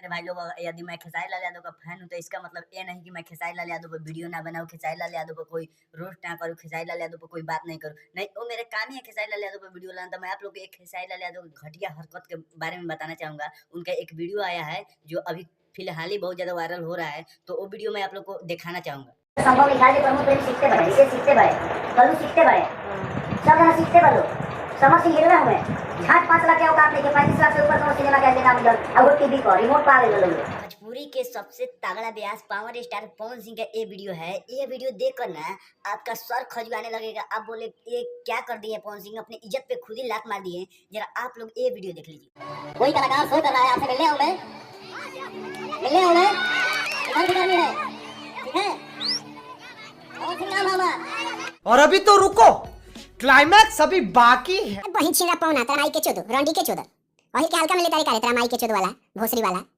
मेरे भाई लोग यदि मैं खेसारी लाल यादव का फैन हूँ तो इसका मतलब ये नहीं कि मैं खेसारी लाल यादव पर वीडियो ना बनाऊँ, खेसारी लाल यादव पर कोई रोस्ट ना करूँ, खेसारी लाल यादव पर कोई बात नहीं करूँ। नहीं, वो मेरे काम ही है खेसारी लाल यादव पर वीडियो लाना। तो मैं आप लोग को एक खेसारी लाल यादव की घटिया हरकत के बारे में बताना चाहूँगा। उनका एक वीडियो आया है जो अभी फिलहाल ही बहुत ज़्यादा वायरल हो रहा है, तो वो वीडियो मैं आप लोग को दिखाना चाहूँगा। संभव निकाल प्रमुख प्रेम सीखते बढ़े, इसे सीखते बढ़े, कलू सीखते बढ़े, सब जना सीखते बढ़ो। समझ से गिरना हुए घाट 5 लाख के औकात लेके 35 लाख से ऊपर का सिनेमा का देना मिलल और वो टीवी पर रिमोट पा गए लोग। भोजपुरी के सबसे तगड़ा ब्यास पावर स्टार पवन सिंह का ये वीडियो है। ये वीडियो देखकर ना आपका सर खजुआने लगेगा। आप बोले ये क्या कर दिए पवन सिंह, अपनी इज्जत पे खुद ही लात मार दिए। जरा आप लोग ये वीडियो देख लीजिए। कोई कलाकार शो कर रहा है, आपसे मिलने आऊं मैं, मिलने आऊं मैं, इधर भी करनी है, ठीक है? पवन सिंह नाम हमारा। और अभी तो रुको, क्लाइमैक्स अभी बाकी है। बहिन छिना पौना तेरा माई के चोदो रंडी के चोदो वही के हल्का में ले तारी करे तेरा माई के चोदो वाला भोसरी वाला